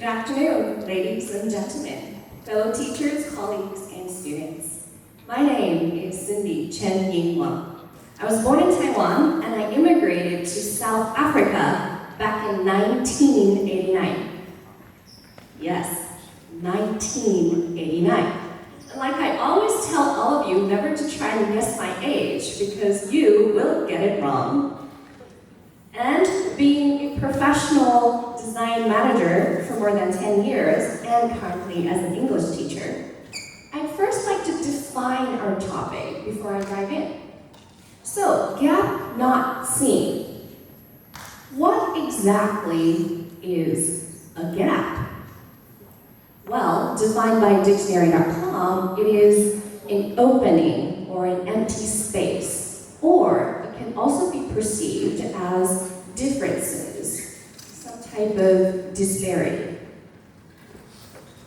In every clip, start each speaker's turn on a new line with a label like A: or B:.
A: afternoon, ladies and gentlemen, fellow teachers, colleagues, and students. My name is Cindy Chen Ying Wang. I was born in Taiwan and I immigrated to South Africa back in 1989. Yes, 1989. And like I always tell all of you, never to try and guess my age because you will get it wrong. And being a professional design manager for more than 10 years and currently as an English teacher, I'd first like to define our topic before I dive in. So, gap not seen. What exactly is a gap? Well, defined by dictionary.com, it is an opening or an empty space, or it can also be perceived as differences, some type of disparity.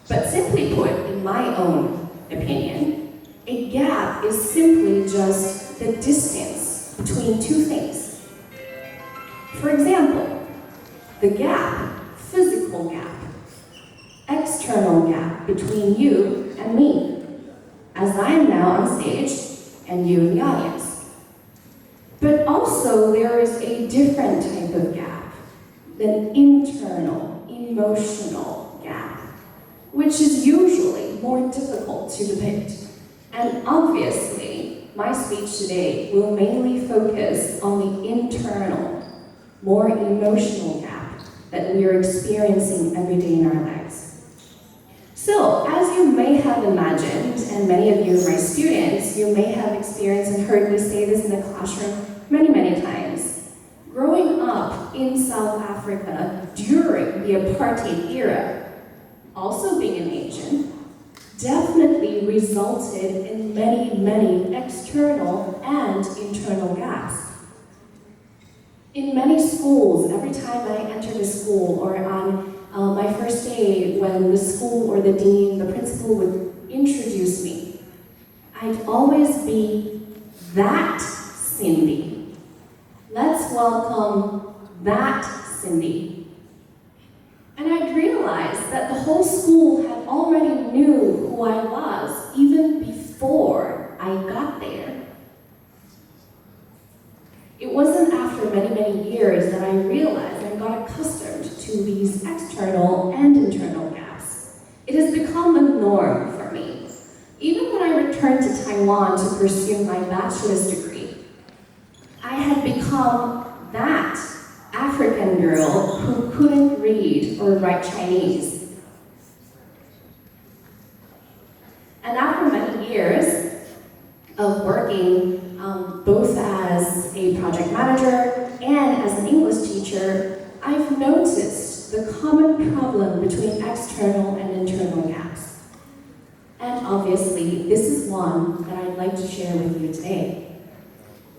A: But simply put, in my own opinion, a gap is simply just the distance between two things. For example, the gap, physical gap, external gap between you and me, as I am now on stage and you in the audience. But also there is a different type of gap, an internal, emotional gap, which is usually more difficult to depict. And obviously, my speech today will mainly focus on the internal, more emotional gap that we are experiencing every day in our lives. So, as you may have imagined, and many of you are my students, you may have experienced and heard me say this in the classroom many, many times. Growing up in South Africa during the apartheid era, also being an Asian, definitely resulted in many, many external and internal gaps. In many schools, every time I entered a school or on my first day when the school or the dean, the principal would introduce me, I'd always be that Cindy. Let's welcome that Cindy. And I'd realized that the whole school had already knew who I was even before I got there. It wasn't after many, many years that I realized and got accustomed to these external and internal gaps. It has become a norm for me. Even when I returned to Taiwan to pursue my bachelor's degree, I had become that African girl who couldn't read or write Chinese. And after many years of working both as a project manager and as an English teacher, I've noticed the common problem between external and internal gaps. And obviously, this is one that I'd like to share with you today.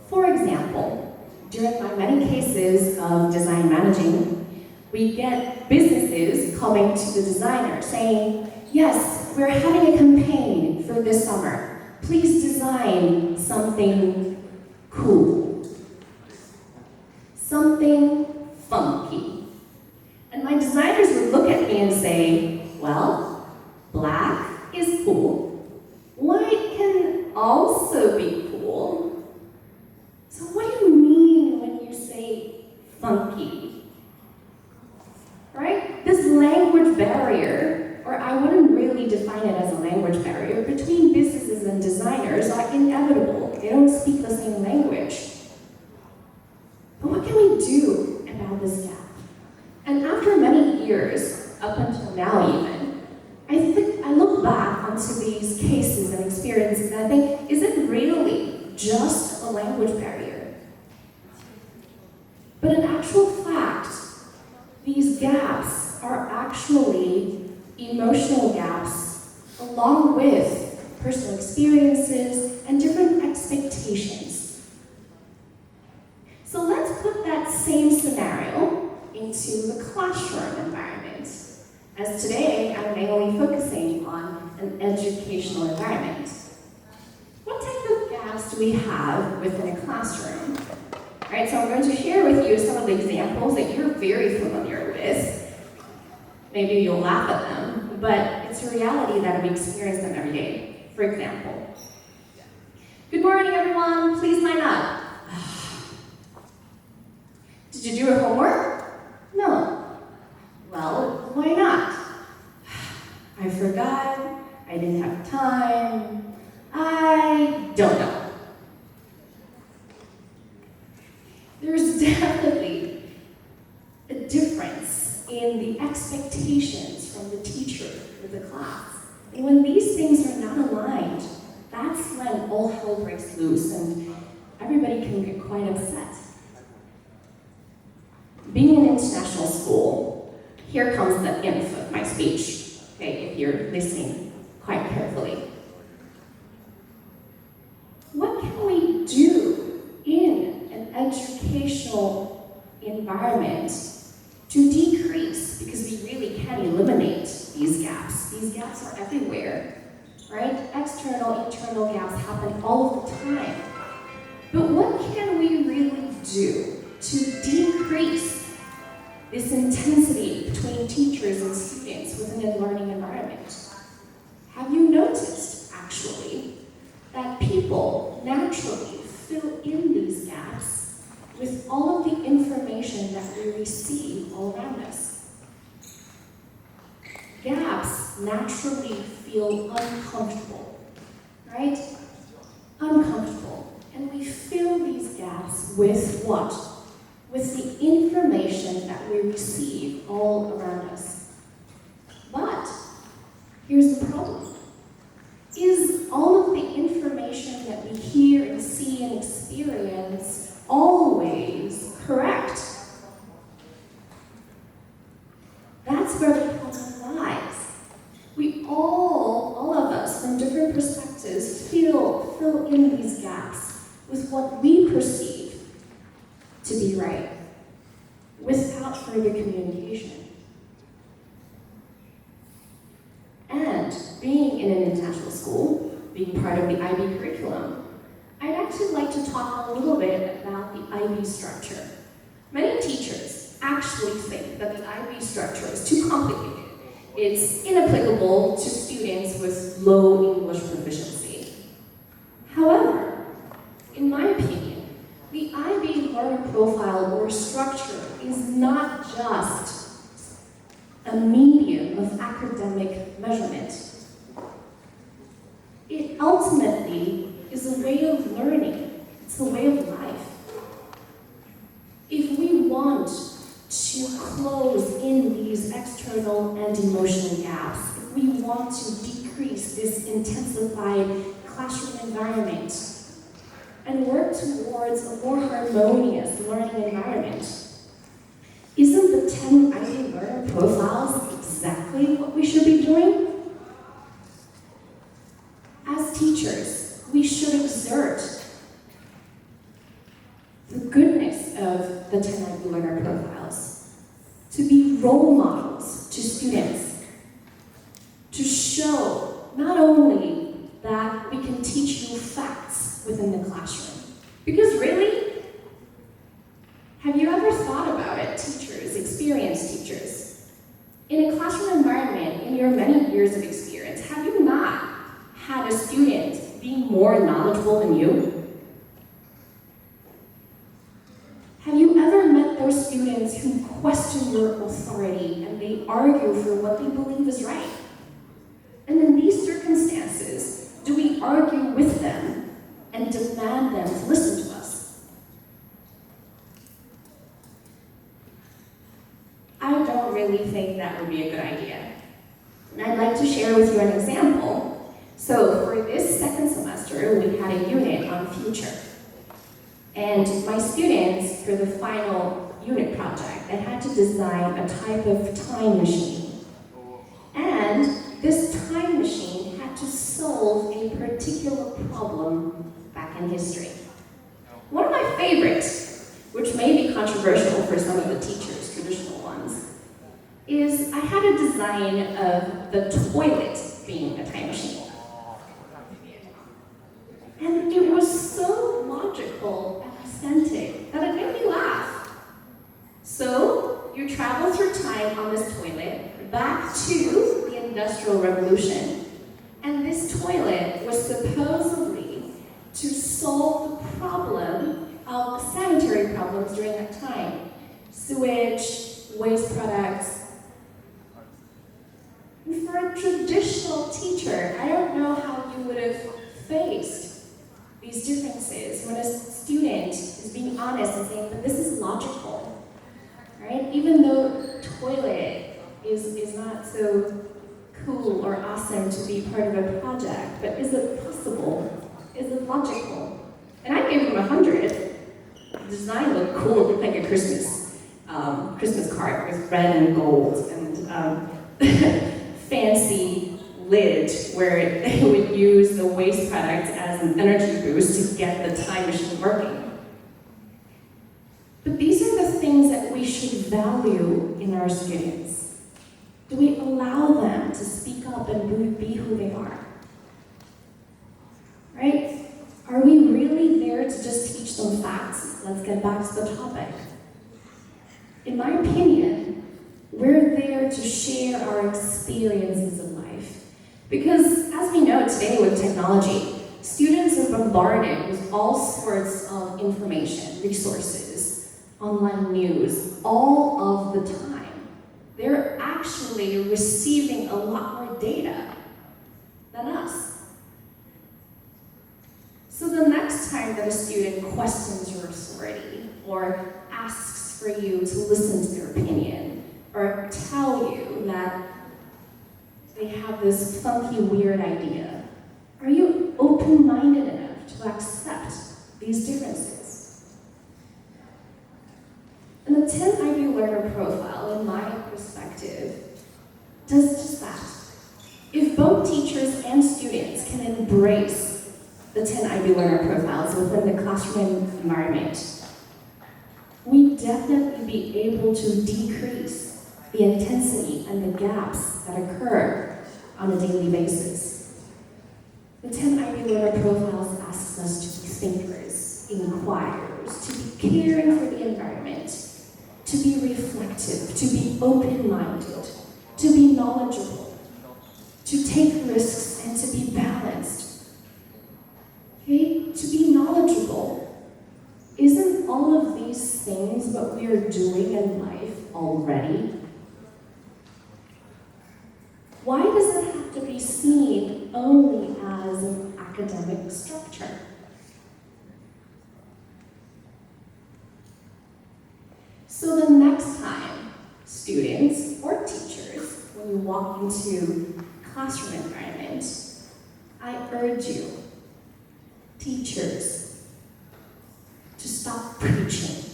A: For example, during my many cases of design managing, we get businesses coming to the designer saying, yes, we're having a campaign for this summer. Please design something cool, something funky. And my designers would look at me and say, well, black is cool. White can also be cool. So what do you mean when you say funky? Right? This language barrier, or I wouldn't really define it as a language barrier, between businesses and designers are inevitable. They don't speak the same language. But what can we do about this gap? And after many years, up until now even, I look back onto these cases and experiences and I think, is it really just a language barrier? But in actual fact, these gaps are actually emotional gaps along with personal experiences and different expectations. So let's put that same scenario into the classroom environment. As today, I'm mainly focusing on an educational environment. What type of gaps do we have within a classroom? All right, so I'm going to share with you some of the examples that you're very familiar with. Maybe you'll laugh at them, but it's a reality that we experience them every day. For example, good morning, everyone. Please line up. Did you do your homework? No. Well, why not? I forgot. I didn't have time. I don't know. There's definitely a difference in the expectations from the teacher with the class. And when these things are not aligned, that's when all hell breaks loose and everybody can get quite upset. Being an international school, here comes the emph of my speech, okay, if you're listening quite carefully. What can we do in an educational environment to decrease, because we really can eliminate these gaps. These gaps are everywhere, right? External, internal gaps happen all of the time. But what can we really do to decrease this intensity between teachers and students within a learning environment? Have you noticed, actually, that people naturally fill in these gaps with all of the information that we receive all around us? Gaps naturally feel uncomfortable, right? Uncomfortable. And we fill these gaps with what? With the information that we receive all around us. But here's the problem. Is all of the information that we hear and see and experience always correct? That's where the problem lies. We all of us, from different perspectives, fill in these gaps with what we perceive to be right, without further communication. And being in an international school, being part of the IB curriculum, I'd actually like to talk a little bit about the IB structure. Many teachers actually think that the IB structure is too complicated. It's inapplicable to students with low English proficiency. However, in my opinion, the IB learner profile or structure is not just a medium of academic measurement. It ultimately is a way of learning. It's a way of life. If we want to close in these external and emotional gaps, if we want to decrease this intensified classroom environment and work towards a more harmonious learning environment, isn't the 10 IB learner profiles exactly what we should be doing? As teachers, we should exert the goodness of the 10 IB learner profiles to be role models to students, to show not only that we can teach you facts within the classroom, because really, have you ever thought about it, teachers, experienced teachers? In a classroom environment, in your many years of experience, have you not had a student be more knowledgeable than you? Have you ever met those students who question your authority and they argue for what they believe is right? And in these circumstances, do we argue with them and demand them to listen to us? I don't really think that would be a good idea. And I'd like to share with you an example. So for this second semester, we had a unit on future. And my students, for the final unit project, they had to design a type of time machine. And this time machine had to solve a particular problem back in history. One of my favorites, which may be controversial for some of the teachers, traditional ones, is I had a design of the toilet being a time machine. And it was so logical and authentic that it made me laugh. So you travel through time on this toilet, back back to the Industrial Revolution, and this toilet was supposedly to solve the problem of sanitary problems during that time. Sewage, waste products. And for a traditional teacher, I don't know how you would have faced these differences when a student is being honest and saying, but this is logical, right? Even though toilet is not so cool or awesome to be part of a project, but is it possible? Is it logical? And I gave him 100. The design looked cool, it looked like a Christmas card with red and gold and fancy lid where they would use the waste products as an energy boost to get the time machine working. But these are the things that we should value in our students. Do we allow them to speak up and be who they are? Right? Are we really there to just teach them facts? Let's get back to the topic. In my opinion, we're there to share our experiences in life. Because as we know today with technology, students are bombarded with all sorts of information, resources, online news, all of the time. They're actually receiving a lot more data than us. So the next time that a student questions your authority or asks for you to listen to their opinion or tell you that they have this funky, weird idea, are you open-minded enough to accept these differences? And the 10 IB learner profile, in my perspective, does just that. If both teachers and students can embrace the 10 IB learner profiles within the classroom environment, we definitely be able to decrease the intensity and the gaps that occur on a daily basis. The 10 IB learner profiles asks us to be thinkers, inquirers, to be caring for the environment, to be reflective, to be open-minded, to be knowledgeable, to take risks and to be balanced. Okay? To be knowledgeable. Isn't all of these things what we are doing in life already? Why does it have to be seen only as an academic structure? So the next time, students or teachers, when you walk into classroom environment, I urge you, teachers, to stop preaching.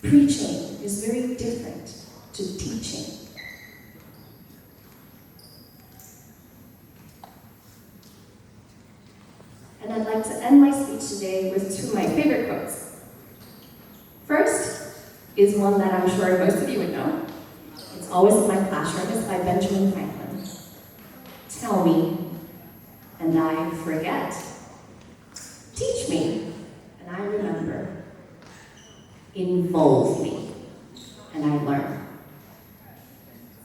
A: Preaching is very different to teaching. And I'd like to end my speech today with two of my favorite quotes. First is one that I'm sure most of you would know. It's always in my classroom. It's by Benjamin Franklin. Tell me, and I forget. Teach me, and I remember. Involve me, and I learn.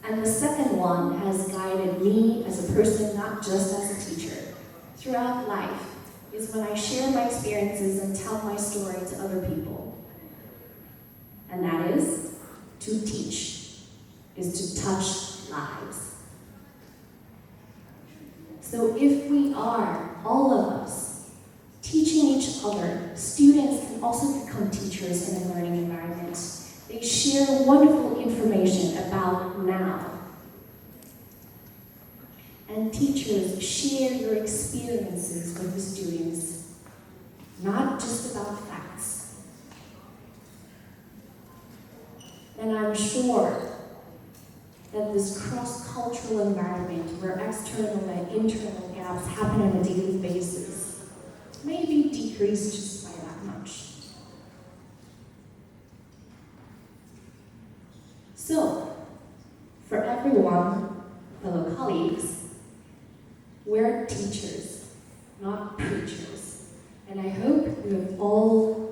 A: And the second one has guided me as a person, not just as a teacher, throughout life, is when I share my experiences and tell my story to other people. And that is, to teach, is to touch lives. So if we are, all of us, teaching each other, students can also become teachers in a learning environment. They share wonderful information about now. And teachers, share your experiences with the students, not just about facts. And I'm sure that this cross-cultural environment where external and internal gaps happen on a daily basis may be decreased just by that much. So, for everyone, fellow colleagues, we're teachers, not preachers. And I hope you have all